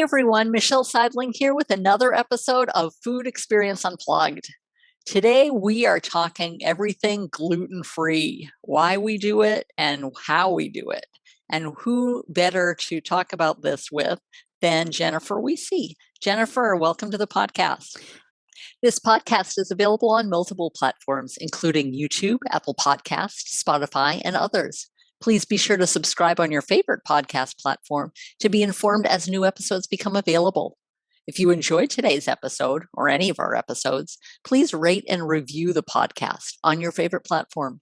everyone, Michelle Seidling here with another episode of Food Experience Unplugged. Today we are talking everything gluten-free, why we do it and how we do it. And who better to talk about this with than Jennifer Wiese. Jennifer, welcome to the podcast. This podcast is available on multiple platforms, including YouTube, Apple Podcasts, Spotify, and others. Please be sure to subscribe on your favorite podcast platform to be informed as new episodes become available. If you enjoyed today's episode or any of our episodes, please rate and review the podcast on your favorite platform.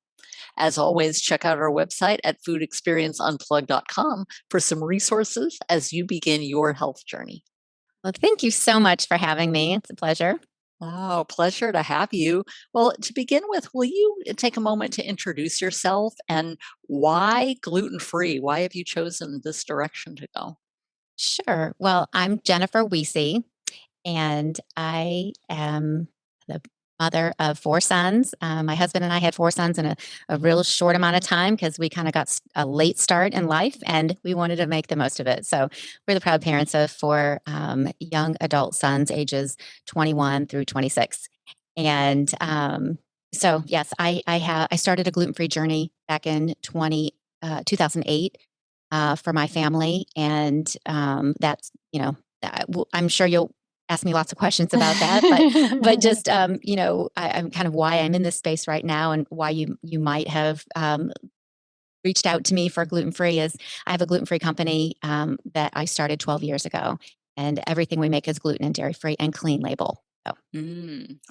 As always, check out our website at foodexperienceunplugged.com for some resources as you begin your health journey. Well, thank you so much for having me. It's a pleasure. Oh, pleasure to have you. Well, to begin with, will you take a moment to introduce yourself and why gluten-free? Why have you chosen this direction to go? Sure. Well, I'm Jennifer Wiese, and I am the mother of four sons. My husband and I had four sons in a real short amount of time because we kind of got a late start in life and we wanted to make the most of it. So we're the proud parents of four young adult sons, ages 21 through 26. And so, yes, I started a gluten-free journey back in 2008 for my family, and that's I'm sure you'll ask me lots of questions about that, but just I'm kind of why I'm in this space right now, and why you might have reached out to me for gluten-free is I have a gluten-free company that I started 12 years ago, and everything we make is gluten and dairy-free and clean label. So.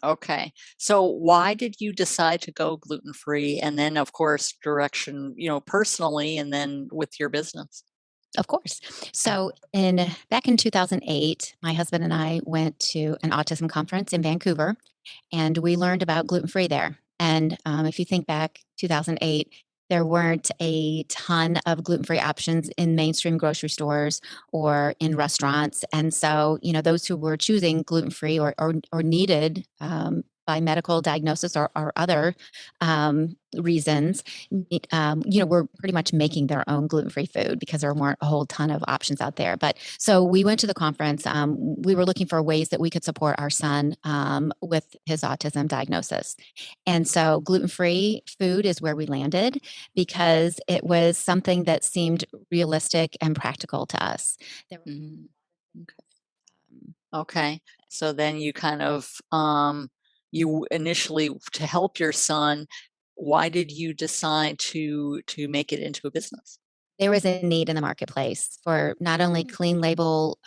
Okay. So why did you decide to go gluten-free and then, of course, direction, personally and then with your business? Of course. So back in 2008, my husband and I went to an autism conference in Vancouver, and we learned about gluten-free there. And if you think back, 2008, there weren't a ton of gluten-free options in mainstream grocery stores or in restaurants. And so, those who were choosing gluten-free or needed by medical diagnosis or other reasons, were pretty much making their own gluten-free food because there weren't a whole ton of options out there. But so we went to the conference. We were looking for ways that we could support our son with his autism diagnosis. And so gluten-free food is where we landed because it was something that seemed realistic and practical to us. Mhm. Okay. So then you kind of, you initially, to help your son, why did you decide to make it into a business? There was a need in the marketplace for not only clean label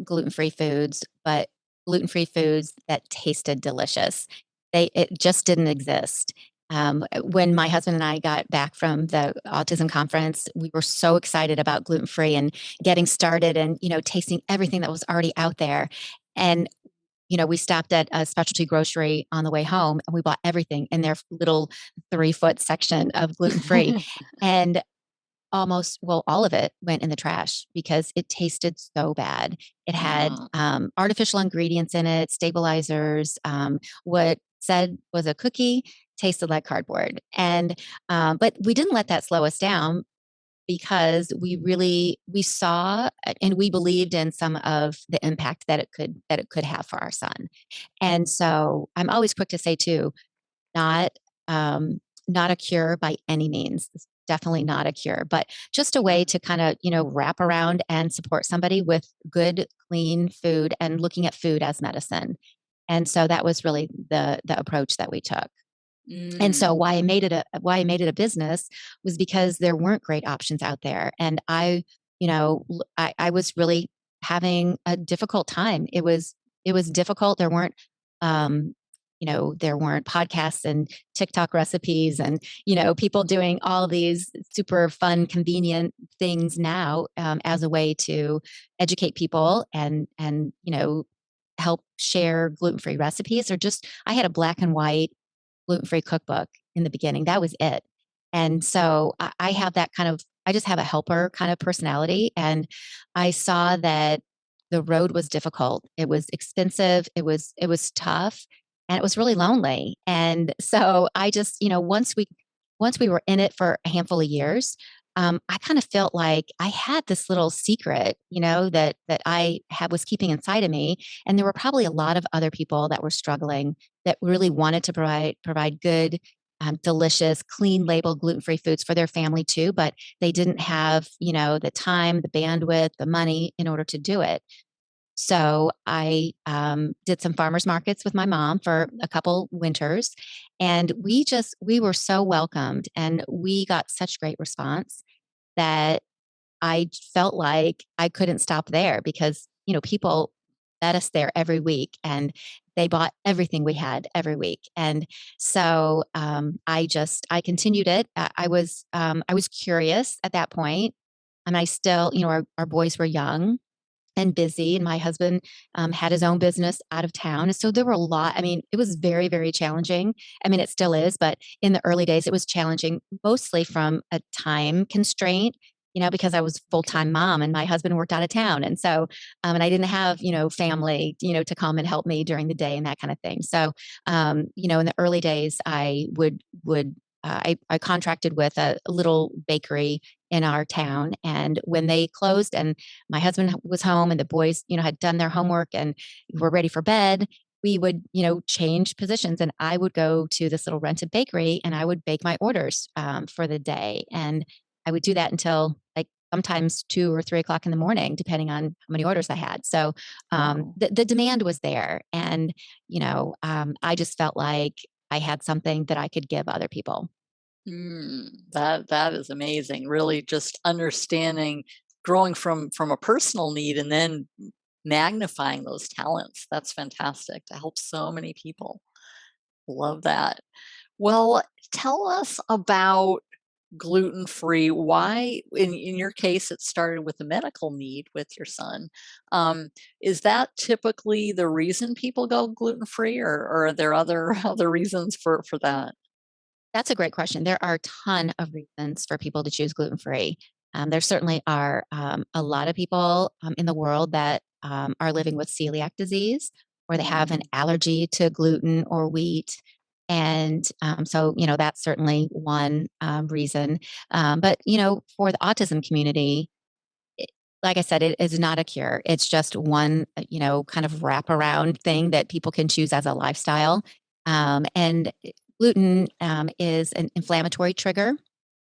gluten-free foods, but gluten-free foods that tasted delicious. It just didn't exist. When my husband and I got back from the autism conference, we were so excited about gluten-free and getting started and, tasting everything that was already out there. And we stopped at a specialty grocery on the way home and we bought everything in their little 3-foot section of gluten-free. And all of it went in the trash because it tasted so bad. It had artificial ingredients in it, stabilizers. What said was a cookie tasted like cardboard. And but we didn't let that slow us down because we saw and we believed in some of the impact that it could have for our son. And so I'm always quick to say too, not not a cure by any means. It's definitely not a cure, but just a way to kind of, wrap around and support somebody with good, clean food and looking at food as medicine. And so that was really the approach that we took. And so Mm. why I made it a business was because there weren't great options out there. And I was really having a difficult time. It was difficult. Um, there weren't podcasts and TikTok recipes and, people doing all these super fun, convenient things now as a way to educate people and, help share gluten-free recipes or just, I had a black and white gluten-free cookbook in the beginning. That was it. And so I have that I just have a helper kind of personality. And I saw that the road was difficult. It was expensive. It was tough and it was really lonely. And so I just, once we were in it for a handful of years, I kind of felt like I had this little secret, that I had was keeping inside of me, and there were probably a lot of other people that were struggling that really wanted to provide good, delicious, clean label gluten-free foods for their family too, but they didn't have, the time, the bandwidth, the money in order to do it. So I did some farmers markets with my mom for a couple winters, and we were so welcomed, and we got such great response that I felt like I couldn't stop there because people met us there every week, and they bought everything we had every week, and so I continued it. I was curious at that point, and I still our boys were young and busy. And my husband had his own business out of town. And so there were a lot. I mean, it was very, very challenging. I mean, it still is, but in the early days, it was challenging mostly from a time constraint. Because I was full time mom and my husband worked out of town, and so and I didn't have family to come and help me during the day and that kind of thing. So in the early days, I contracted with a little bakery in our town, and when they closed and my husband was home and the boys, had done their homework and were ready for bed, we would, change positions and I would go to this little rented bakery and I would bake my orders for the day. And I would do that until like sometimes 2 or 3 o'clock in the morning, depending on how many orders I had. So Wow. the demand was there. And, I just felt like I had something that I could give other people. That is amazing. Really just understanding growing from a personal need and then magnifying those talents. That's fantastic to help so many people. Love that. Well, tell us about gluten-free. Why in your case it started with a medical need with your son. Um, is that typically the reason people go gluten-free or are there other other reasons for that? That's a great question. There are a ton of reasons for people to choose gluten free. There certainly are a lot of people in the world that are living with celiac disease or they have an Mm, allergy to gluten or wheat. And so, that's certainly one reason. But, for the autism community, it, like I said, it is not a cure. It's just one, kind of wraparound thing that people can choose as a lifestyle. And gluten is an inflammatory trigger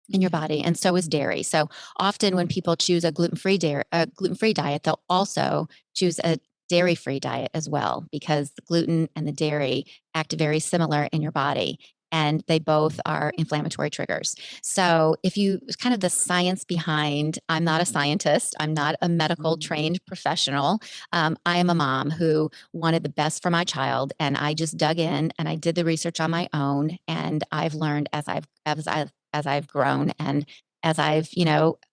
in your mhm, body, and so is dairy. So often, when people choose a gluten-free diet, they'll also choose a dairy-free diet as well, because the gluten and the dairy act very similar in your body, and they both are inflammatory triggers. So if you kind of the science behind, I'm not a scientist, I'm not a medical mhm. trained professional. I am a mom who wanted the best for my child, and I just dug in and I did the research on my own, and I've learned as I've grown and as I've,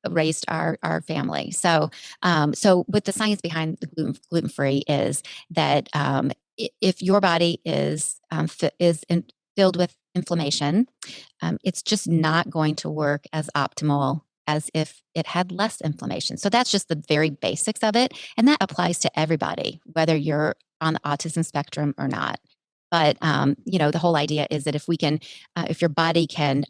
raised our family. So but the science behind the gluten free is that if your body is filled with inflammation, it's just not going to work as optimal as if it had less inflammation. So that's just the very basics of it, and that applies to everybody, whether you're on the autism spectrum or not. But the whole idea is that if your body can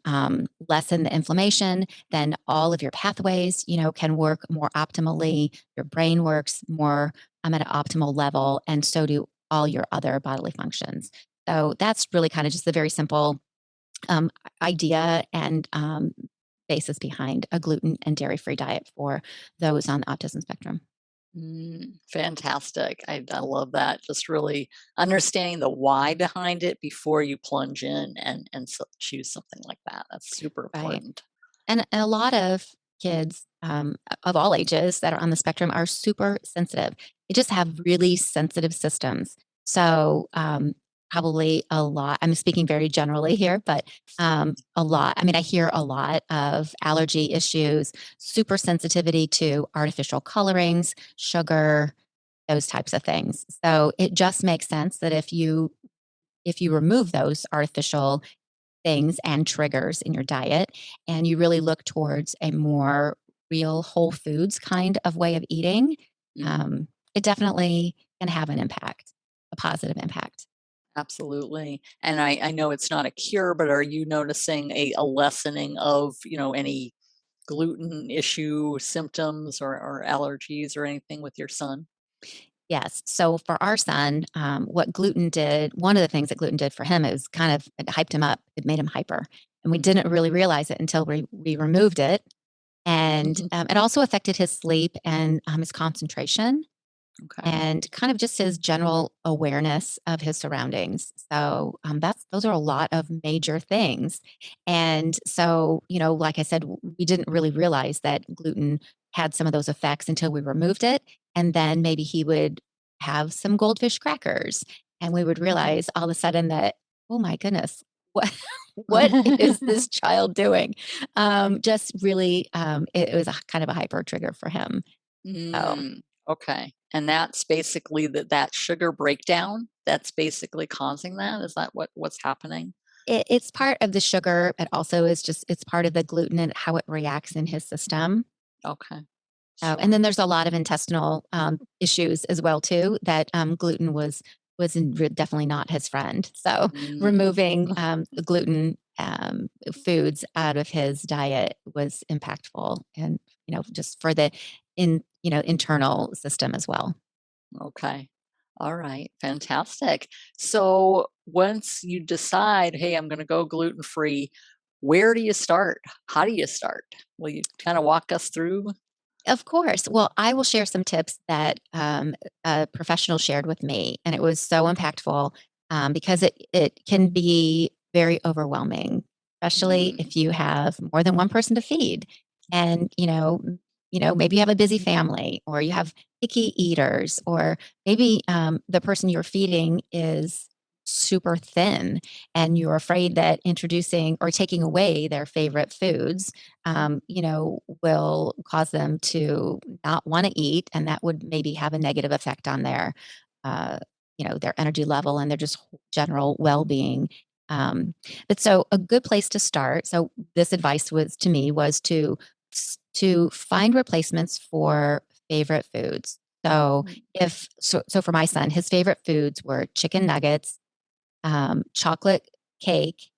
lessen the inflammation, then all of your pathways, can work more optimally. Your brain works more at an optimal level, and so do all your other bodily functions. So that's really kind of just the very simple um, idea and basis behind a gluten and dairy free diet for those on the autism spectrum. Fantastic. I love that. Just really understanding the why behind it before you plunge in and choose something like that. That's super Right. important. And a lot of kids of all ages that are on the spectrum are super sensitive. They just have really sensitive systems. So, probably a lot, I'm speaking very generally here, but a lot. I mean, I hear a lot of allergy issues, super sensitivity to artificial colorings, sugar, those types of things. So, it just makes sense that if you remove those artificial things and triggers in your diet, and you really look towards a more real whole foods kind of way of eating, Mhm. um, it definitely can have an impact, a positive impact. Absolutely. And I know it's not a cure, but are you noticing a lessening of, any gluten issue symptoms or allergies or anything with your son? Yes. So for our son, what gluten did, one of the things that gluten did for him is kind of it hyped him up. It made him hyper. And we Mm. didn't really realize it until we removed it. And it also affected his sleep and his concentration Okay. and kind of just his general awareness of his surroundings. So those are a lot of major things. And so, like I said, we didn't really realize that gluten had some of those effects until we removed it. And then maybe he would have some goldfish crackers, and we would Mm. realize all of a sudden that, oh my goodness, what what is this child doing? Just really, it was a kind of a hyper trigger for him. So Mm, okay. And that's basically that sugar breakdown that's basically causing that? Is that what's happening? it's part of the sugar, but also is just it's part of the gluten and how it reacts in his system. Okay. And Sure. then there's a lot of intestinal issues as well too that gluten definitely not his friend. So Mm. removing the gluten foods out of his diet was impactful, and just for the internal system as well. Okay. All right. Fantastic. So once you decide, hey, I'm going to go gluten free, where do you start? How do you start? Will you kind of walk us through? Of course. Well, I will share some tips that a professional shared with me, and it was so impactful because it can be very overwhelming, especially Mm, if you have more than one person to feed, and maybe you have a busy family, or you have picky eaters, or maybe the person you're feeding is super thin, and you're afraid that introducing or taking away their favorite foods will cause them to not want to eat, and that would maybe have a negative effect on uh, their energy level and their just general well-being. Um, but so a good place to start. So this advice was to me was to find replacements for favorite foods. So mm, so for my son, his favorite foods were chicken nuggets, chocolate cake,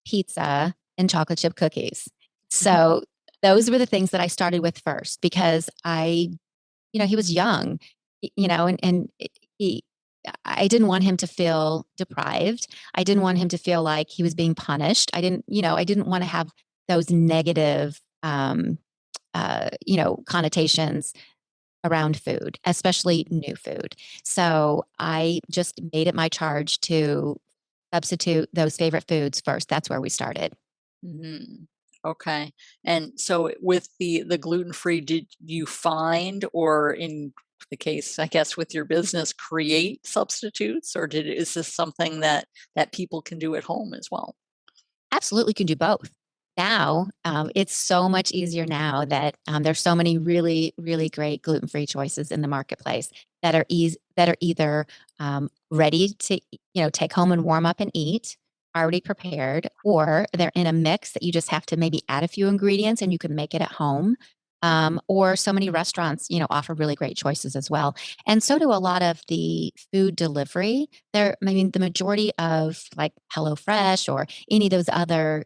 pizza, and chocolate chip cookies. So those were the things that I started with first because he was young, and he, I didn't want him to feel deprived. I didn't want him to feel like he was being punished. I didn't want to have those negative, connotations around food, especially new food. So I just made it my charge to substitute those favorite foods first. That's where we started. mhm. Okay. And so with the gluten free, did you find, or in the case, I guess, with your business, create substitutes, or is this something that people can do at home as well? Absolutely can do both. Now, it's so much easier now that there's so many really, really great gluten-free choices in the marketplace that are either ready to take home and warm up and eat, already prepared, or they're in a mix that you just have to maybe add a few ingredients and you can make it at home. Or so many restaurants, offer really great choices as well, and so do a lot of the food delivery. I mean, the majority of like HelloFresh or any of those other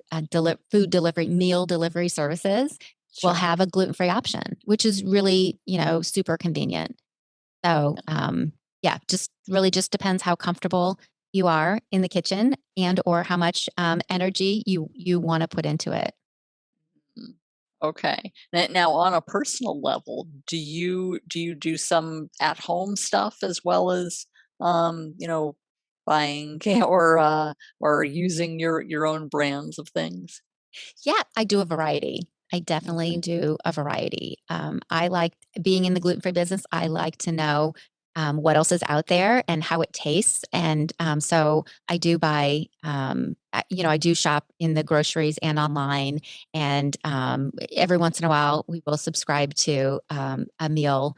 food delivery, meal delivery services will Sure. have a gluten-free option, which is really, super convenient. So, yeah, just really just depends how comfortable you are in the kitchen and or how much energy you want to put into it. Mm. Okay. Now, on a personal level, do you do some at home stuff as well as buying or using your own brands of things? Yeah, I do a variety. I definitely Okay. do a variety. I like being in the gluten free business. I like to know what else is out there and how it tastes. And so I do buy, I do shop in the groceries and online. And every once in a while, we will subscribe to a meal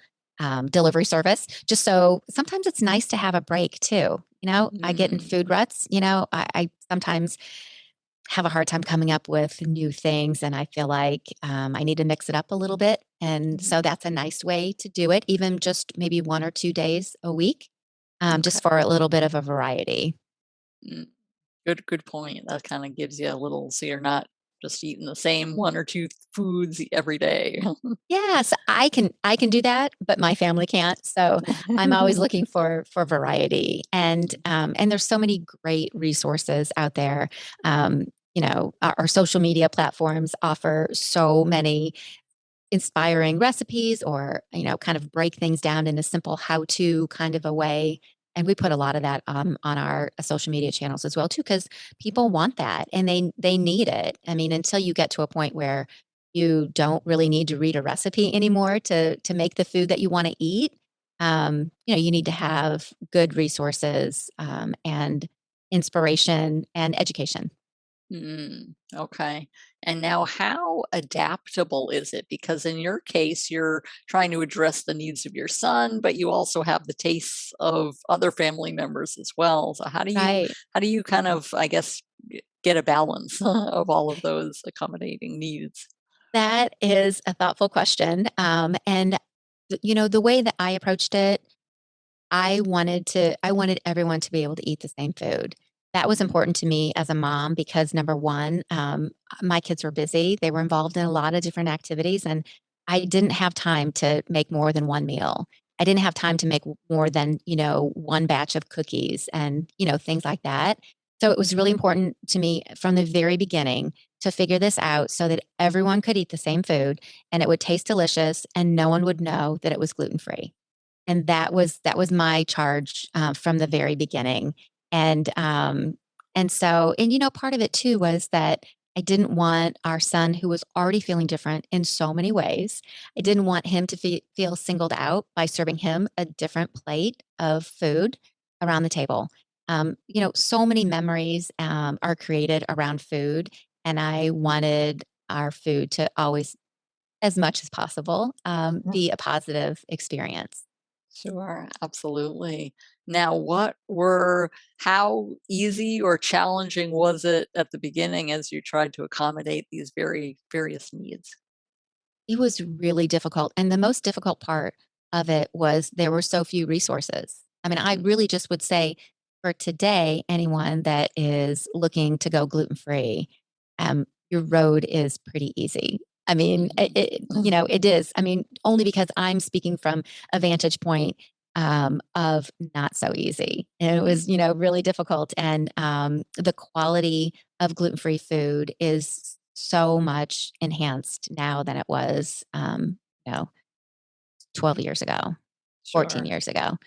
delivery service. Just so sometimes it's nice to have a break too. I get in Mm, food ruts. I sometimes have a hard time coming up with new things. And I feel like I need to mix it up a little bit. And mhm. so that's a nice way to do it, even just maybe 1 or 2 days a week, Okay. just for a little bit of a variety. Mm. Good point. That kind of gives you a little, so you're not just eating the same one or two foods every day. Yes, I can do that, but my family can't. So I'm always looking for variety, and there's so many great resources out there. Our social media platforms offer so many inspiring recipes, or kind of break things down in a simple how-to kind of a way. And we put a lot of that on our social media channels as well too, because people want that and they need it. I mean, until you get to a point where you don't really need to read a recipe anymore to make the food that you want to eat, you need to have good resources, and inspiration and education. Okay. And now, how adaptable is it? Because in your case, you're trying to address the needs of your son, but you also have the tastes of other family members as well. So Right. how do you kind of, I guess, get a balance of all of those accommodating needs? That is a thoughtful question. The way that I approached it, I wanted everyone to be able to eat the same food. That was Mhm. important to me as a mom because number one, my kids were busy. They were involved in a lot of different activities, and I didn't have time to make more than one meal. I didn't have time to make more than, one batch of cookies and, things like that. So it was really important to me from the very beginning to figure this out so that everyone could eat the same food and it would taste delicious and no one would know that it was gluten free. And that was my charge, from the very beginning. And part of it too was that I didn't want our son, who was already feeling different in so many ways, I didn't want him to feel singled out by serving him a different plate of food around the table. So many memories, are created around food, and I wanted our food to always, as much as possible, be a positive experience. Sure, absolutely. Now, how easy or challenging was it at the beginning as you tried to accommodate these very various needs? It was really difficult, and the most difficult part of it was there were so few resources. I mean, I really just would say for today, anyone that is looking to go gluten-free, your road is pretty easy. I mean, it is. I mean, only because I'm speaking from a vantage point, of not so easy. And it was, really difficult, and, the quality of gluten-free food is so much enhanced now than it was, you know, 12 years ago, 14 Sure. years ago.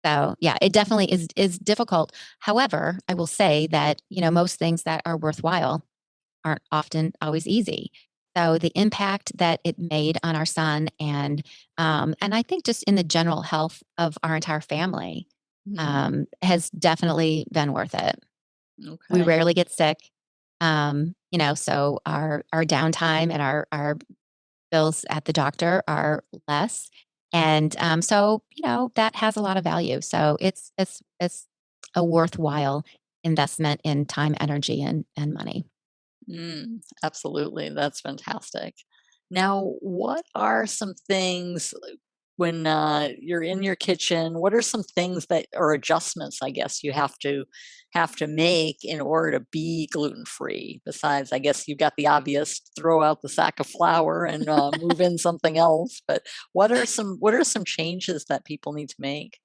So, yeah, it definitely is difficult. However, I will say that, most things that are worthwhile aren't often always easy. So the impact that it made on our son, and I think just in the general health of our entire family, Mhm. has definitely been worth it. We Okay. rarely get sick. So our downtime and our bills at the doctor are less. And that has a lot of value. So it's a worthwhile investment in time, energy, and money. Absolutely. That's fantastic. Now, what are some things when you're in your kitchen? What are some things that or adjustments, I guess, you have to make in order to be gluten free? Besides, I guess you've got the obvious: throw out the sack of flour and move in something else. But what are some changes that people need to make?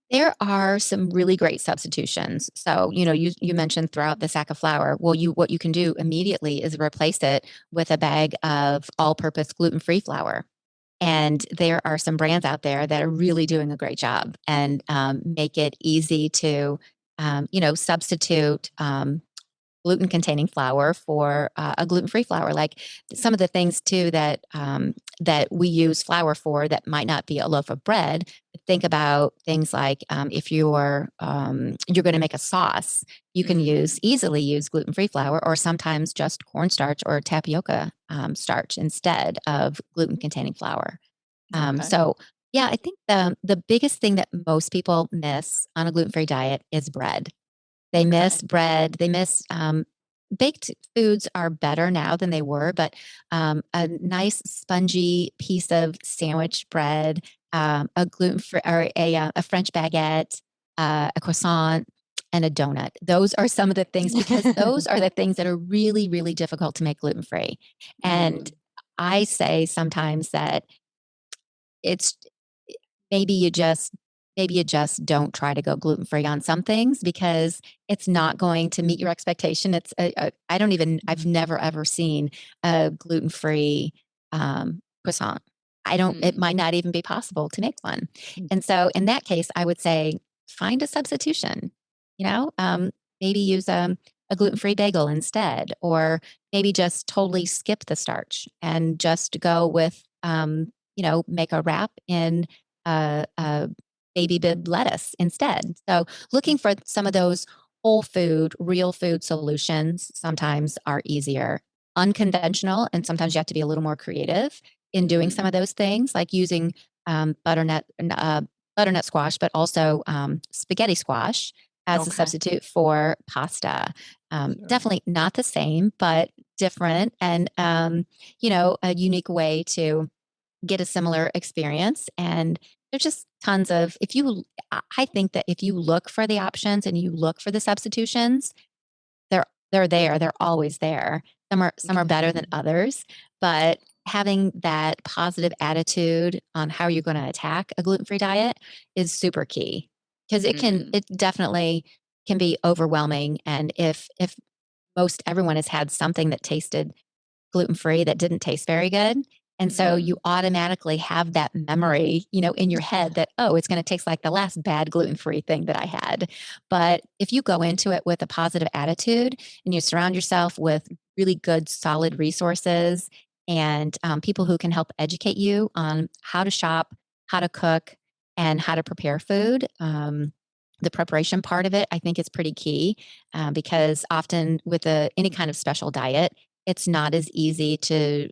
There are some really great substitutions. So, you mentioned throw out the sack of flour. Well, what you can do immediately is replace it with a bag of all-purpose gluten-free flour. And there are some brands out there that are really doing a great job and, make it easy to, substitute, gluten containing flour for, a gluten-free flour. Like some of the things too that we use flour for that might not be a loaf of bread. Think about things like, if you're going to make a sauce, you can Mm, easily use gluten-free flour, or sometimes just cornstarch or tapioca, starch instead of gluten containing flour. okay. So yeah, I think the biggest thing that most people miss on a gluten-free diet is bread. They Okay. miss bread, they miss, baked foods are better now than they were, but, a nice spongy piece of sandwich bread, a gluten-free or a French baguette, a croissant, and a donut. Those are some of the things because those are the things that are really, really difficult to make gluten-free. And Mm, I say sometimes that it's maybe you just maybe you just don't try to go gluten-free on some things because it's not going to meet your expectation. It's I don't even I've never ever seen a gluten-free croissant. I don't it mm, might not even be possible to make one. And so in that case, I would say find a substitution. You know, maybe use a gluten-free bagel instead, or maybe just totally skip the starch and just go with make a wrap in baby bib lettuce instead. So looking for some of those whole food, real food solutions sometimes are easier. Unconventional, and sometimes you have to be a little more creative in doing some mm. of those things, like using butternut butternut squash, but also spaghetti squash as a Okay, substitute for pasta. sure. Definitely not the same, but different, and a unique way to get a similar experience. And there's just tons of, if you, I think that if you look for the options and you look for the substitutions, they're they're there. They're always there. Some are Okay. better than others, but having that positive attitude on how you're going to attack a gluten-free diet is super key because Mm, it definitely can be overwhelming. And if most everyone has had something that tasted gluten-free that didn't taste very good. And so you mm. automatically have that memory, in your head that, oh, it's going to taste like the last bad gluten-free thing that I had. But if you go into it with a positive attitude and you surround yourself with really good, solid resources and people who can help educate you on how to shop, how to cook, and how to prepare food, the preparation part of it, I think, is pretty key because often with any kind of special diet, it's not as easy to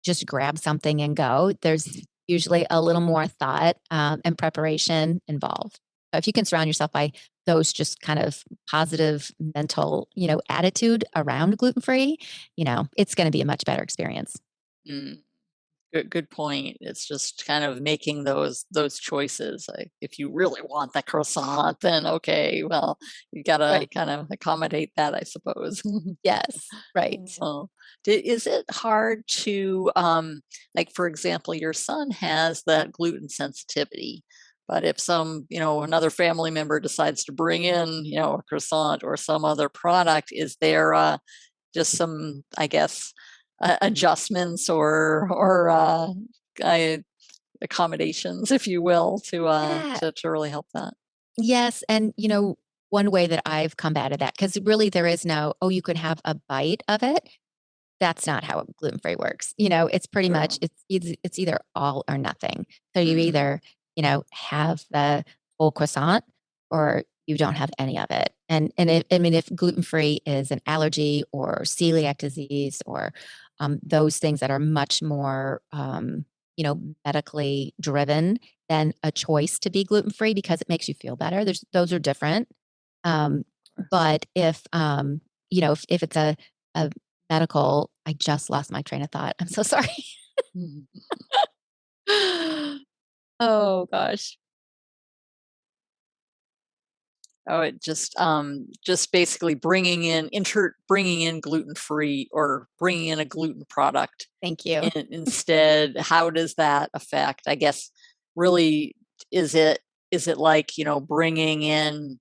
just grab something and go. There's usually a little more thought and preparation involved. So if you can surround yourself by those just kind of positive mental, attitude around gluten free, it's going to be a much better experience. Mm. Good point. It's just kind of making those choices. Like, if you really want the croissant, then okay, well, you gotta Right. kind of accommodate that, I suppose. Yes. Right. Well, is it hard to, like, for example, your son has that gluten sensitivity, but if another family member decides to bring in, a croissant or some other product, is there just some, I guess, adjustments or uh, accommodations, if you will, Yeah. to really help that? Yes. And, one way that I've combated that, because really there is no, oh, you can have a bite of it. That's not how gluten-free works. It's pretty much True. it's either all or nothing. So you Mm, either, have the whole croissant or you don't have any of it. And I mean, if gluten-free is an allergy or celiac disease or those things that are much more medically driven than a choice to be gluten-free because it makes you feel better. Those are different. Um, of course. but if it's a medical, I just lost my train of thought. I'm so sorry. Mhm. Oh gosh. Oh, it just basically bringing in gluten-free or bringing in a gluten product Thank you. instead, how does that affect, I guess, really, is it like, bringing in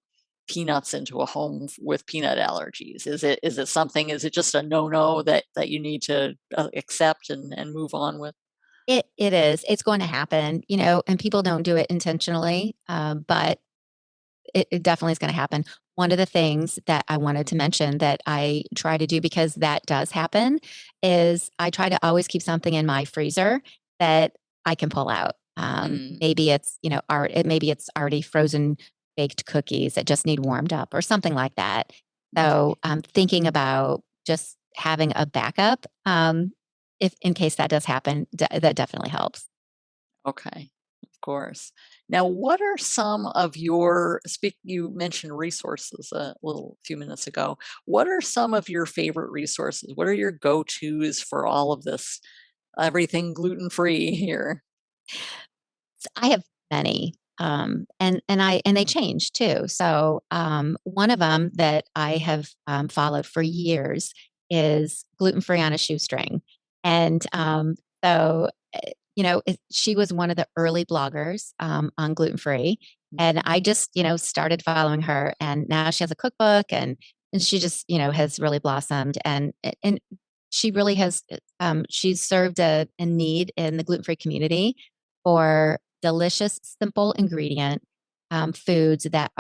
peanuts into a home with peanut allergies? Is it just a no-no that you need to, accept and move on with? It is. It's going to happen, and people don't do it intentionally, but it definitely is gonna happen. One of the things that I wanted to mention that I try to do, because that does happen, is I try to always keep something in my freezer that I can pull out. Mm, Maybe it's, maybe it's already frozen baked cookies that just need warmed up or something like that. So, okay. thinking about just having a backup, if in case that does happen, that definitely helps. Okay, of course. Now, what are some of your speak you mentioned resources a little few minutes ago. What are some of your favorite resources? What are your go-tos for all of this, everything gluten-free here? I have many. And they change too. So one of them that I have followed for years is gluten-free on a shoestring. And so she was one of the early bloggers on gluten-free, and I just started following her, and now she has a cookbook, and she just has really blossomed, and she really has she's served a need in the gluten-free community for delicious, simple ingredient foods that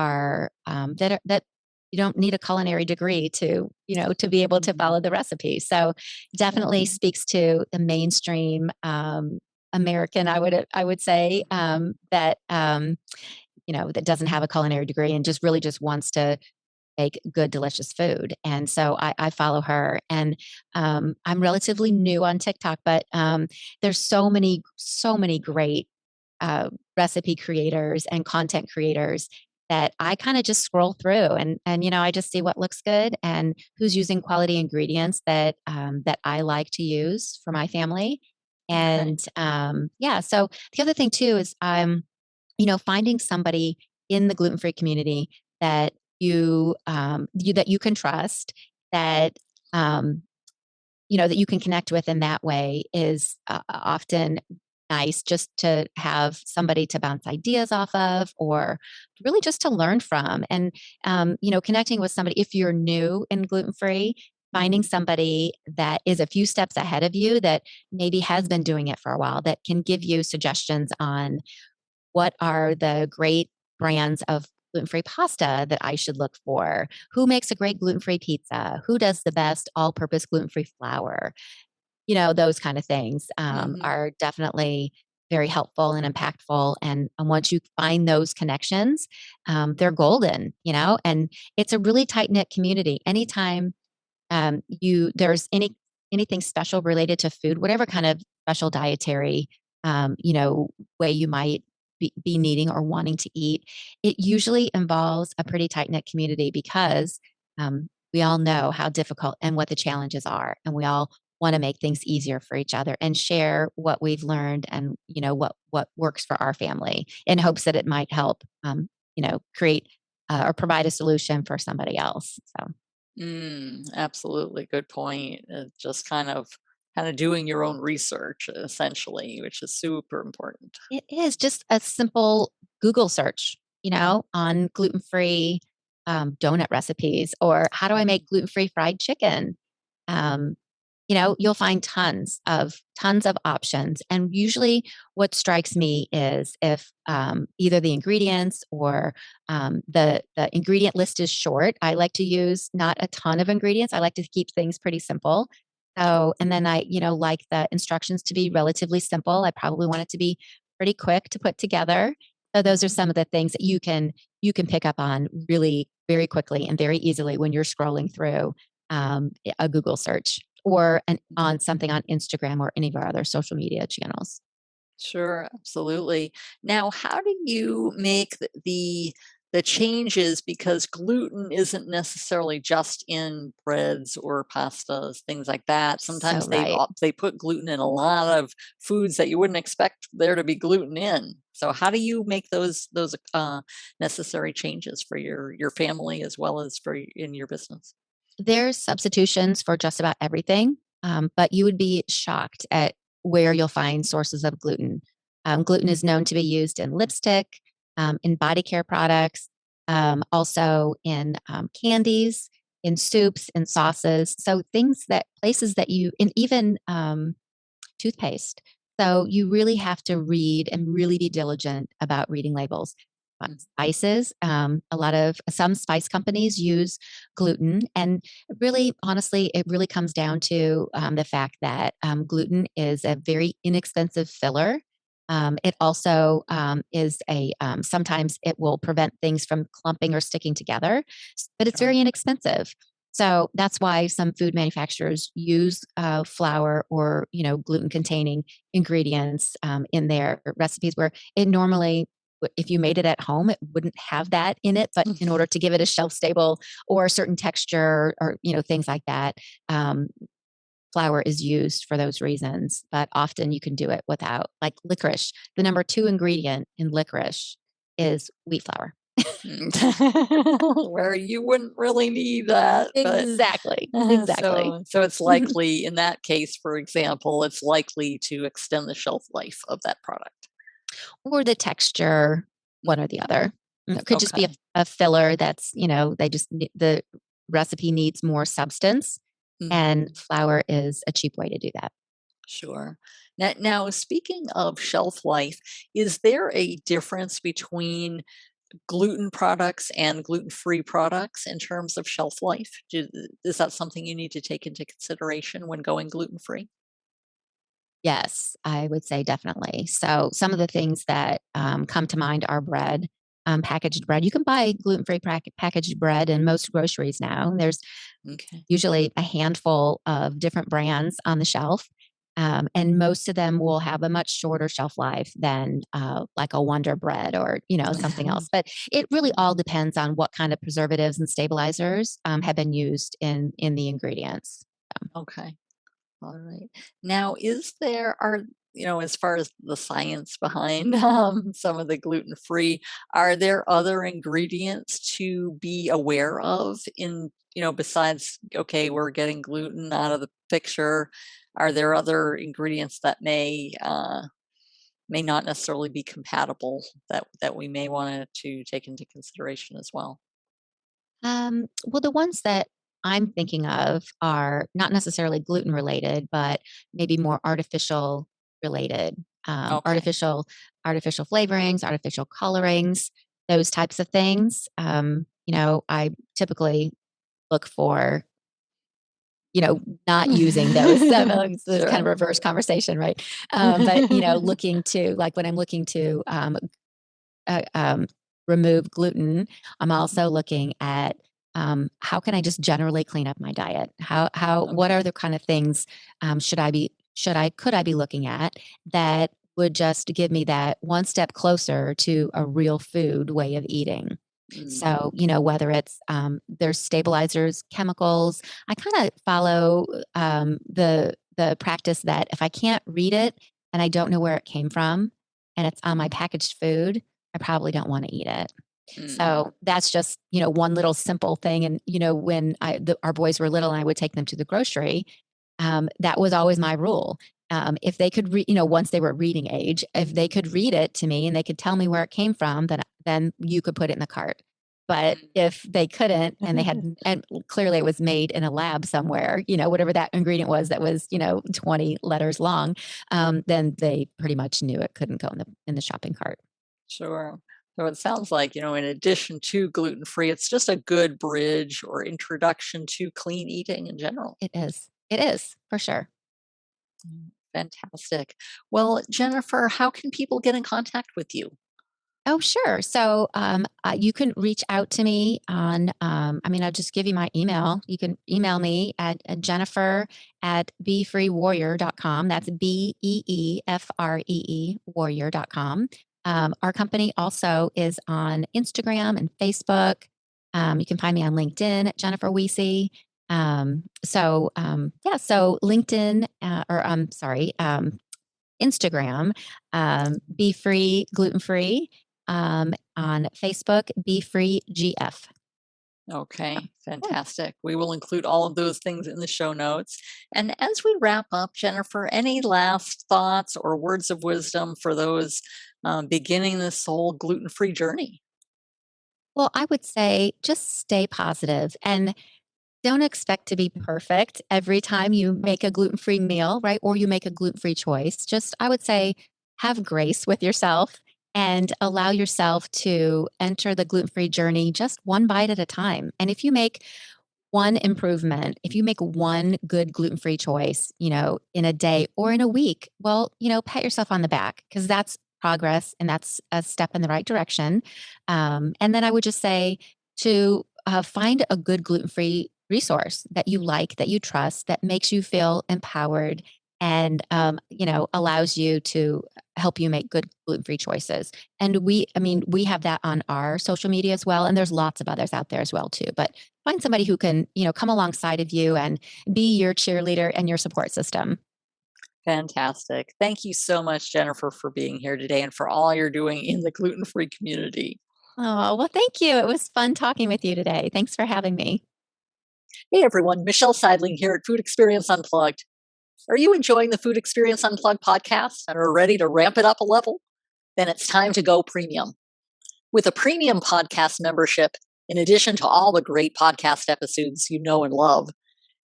you don't need a culinary degree to be able to follow the recipe. So definitely speaks to the mainstream American, I would say that doesn't have a culinary degree and just really just wants to make good, delicious food. And so I follow her, and I'm relatively new on TikTok, but there's so many great recipe creators and content creators that I kind of just scroll through, and I just see what looks good and who's using quality ingredients that I like to use for my family. Okay. And yeah, so the other thing too is finding somebody in the gluten free community that that you can trust, that um, that you can connect with in that way is often nice, just to have somebody to bounce ideas off of, or really just to learn from. And connecting with somebody, if you're new in gluten free, finding somebody that is a few steps ahead of you, that maybe has been doing it for a while, that can give you suggestions on what are the great brands of gluten-free pasta that I should look for? Who makes a great gluten-free pizza? Who does the best all-purpose gluten-free flour? Those kind of things Hmm. are definitely very helpful and impactful. And once you find those connections, they're golden, and it's a really tight knit community. Anytime you there's anything special related to food, whatever kind of special dietary way you might be needing or wanting to eat, it usually involves a pretty tight knit community, because we all know how difficult and what the challenges are, and we all want to make things easier for each other and share what we've learned, and what works for our family, in hopes that it might help create or provide a solution for somebody else. So Absolutely, good point. Just kind of doing your own research, essentially, which is super important. it is just a simple Google search, on gluten free donut recipes, or how do I make gluten free fried chicken? Um, you'll find tons of options. And usually, what strikes me is if either the ingredients or the ingredient list is short. I like to use not a ton of ingredients. I like to keep things pretty simple. So, and then I, like the instructions to be relatively simple. I probably want it to be pretty quick to put together. So those are some of the things that you can pick up on really very quickly and very easily when you're scrolling through a Google search, or on something on Instagram or any of our other social media channels. Sure, absolutely. Now, how do you make the changes, because gluten isn't necessarily just in breads or pastas, things like that. So Sometimes right. they put gluten in a lot of foods that you wouldn't expect there to be gluten in. So how do you make those necessary changes for your family, as well as for in your business? There's substitutions for just about everything, but you would be shocked at where you'll find sources of gluten. Gluten is known to be used in lipstick, in body care products, also in candies, in soups, in sauces. So places that and even toothpaste. So you really have to read and really be diligent about reading labels. Spices, some spice companies use gluten, and really, honestly, it really comes down to the fact that gluten is a very inexpensive filler. It also is sometimes it will prevent things from clumping or sticking together, but it's Sure. very inexpensive. So that's why some food manufacturers use flour or gluten containing ingredients in their recipes, where it normally, if you made it at home, it wouldn't have that in it. But in order to give it a shelf stable or a certain texture, or things like that, um, flour is used for those reasons. But often you can do it without, like licorice, the number two ingredient in licorice. is wheat flour. Where you wouldn't really need that, but Exactly, exactly. so it's likely in that case, for example, it's likely to extend the shelf life of that product. Or the texture, one or the Mhm. other. It could just be Okay. a filler that's, they just the recipe needs more substance, and Mhm. flour is a cheap way to do that. Sure. Now, speaking of shelf life, is there a difference between gluten products and gluten-free products in terms of shelf life? Is that something you need to take into consideration when going gluten-free? Yes, I would say definitely. So some of the things that come to mind are bread, packaged bread. You can buy gluten-free packaged bread in most groceries now. There's Okay. usually a handful of different brands on the shelf. And most of them will have a much shorter shelf life than like a Wonder Bread or something else. But it really all depends on what kind of preservatives and stabilizers have been used in the ingredients. Okay. All right. Now, is there are as far as the science behind some of the gluten-free, are there other ingredients to be aware of in, besides, okay, we're getting gluten out of the picture? Are there other ingredients that may not necessarily be compatible that we may want to take into consideration as well? Well, the ones that I'm thinking of are not necessarily gluten related, but maybe more artificial related. Okay. Artificial flavorings, artificial colorings, those types of things. I typically look for not using those. So it's kind of Sure. a reverse conversation, right? But looking to like when I'm looking to uh, um, remove gluten, I'm also looking at how can I just generally clean up my diet? What Okay. are the kind of things could I be looking at that would just give me that one step closer to a real food way of eating? Mm, So, whether it's there's stabilizers, chemicals, I kind of follow the practice that if I can't read it and I don't know where it came from and it's on my mm, packaged food, I probably don't wanna eat it. mm, So, that's just, one little simple thing, and, when our boys were little and I would take them to the grocery, that was always my rule. If they could read, once they were reading age, if they could read it to me and they could tell me where it came from, then you could put it in the cart. But if they couldn't and they mm. had and clearly it was made in a lab somewhere, whatever that ingredient was that was, 20 letters long, then they pretty much knew it couldn't go in the shopping cart. Sure. So it sounds like, in addition to gluten-free, it's just a good bridge or introduction to clean eating in general. It is. It is, for sure. Fantastic. Well, Jennifer, how can people get in contact with you? Oh, sure. So, you can reach out to me on, I'll just give you my email. You can email me at Jennifer at beefreewarrior.com. That's BEEFREE warrior.com. Our company also is on Instagram and Facebook. You can find me on LinkedIn at Jennifer Wiese. Yeah, so LinkedIn, or I'm sorry, Instagram, Be Free Gluten Free. On Facebook, Be Free GF. Okay, Yeah. fantastic. We will include all of those things in the show notes. And as we wrap up, Jennifer, any last thoughts or words of wisdom for those beginning this whole gluten-free journey? Well, I would say just stay positive and don't expect to be perfect every time you make a gluten free meal, right? Or you make a gluten free choice. Just, I would say, have grace with yourself and allow yourself to enter the gluten free journey just one bite at a time. And if you make one improvement, if you make one good gluten free choice, in a day or in a week, well, pat yourself on the back because that's progress and that's a step in the right direction. And then I would just say to find a good gluten free resource that you like, that you trust, that makes you feel empowered and, allows you to help you make good gluten free choices. And we have that on our social media as well. And there's lots of others out there as well, too. But find somebody who can, come alongside of you and be your cheerleader and your support system. Fantastic. Thank you so much, Jennifer, for being here today and for all you're doing in the gluten-free community. Oh, well, thank you. It was fun talking with you today. Thanks for having me. Hey everyone, Michelle Seidling here at Food Experience Unplugged. Are you enjoying the Food Experience Unplugged podcast and are ready to ramp it up a level? Then it's time to go premium. With a premium podcast membership, in addition to all the great podcast episodes you know and love,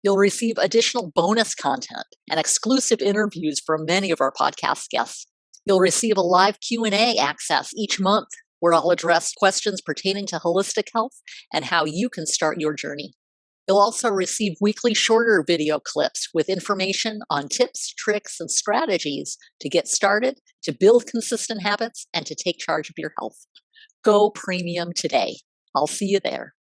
you'll receive additional bonus content and exclusive interviews from many of our podcast guests. You'll receive a live Q&A access each month where I'll address questions pertaining to holistic health and how you can start your journey. You'll also receive weekly shorter video clips with information on tips, tricks, and strategies to get started, to build consistent habits, and to take charge of your health. Go premium today. I'll see you there.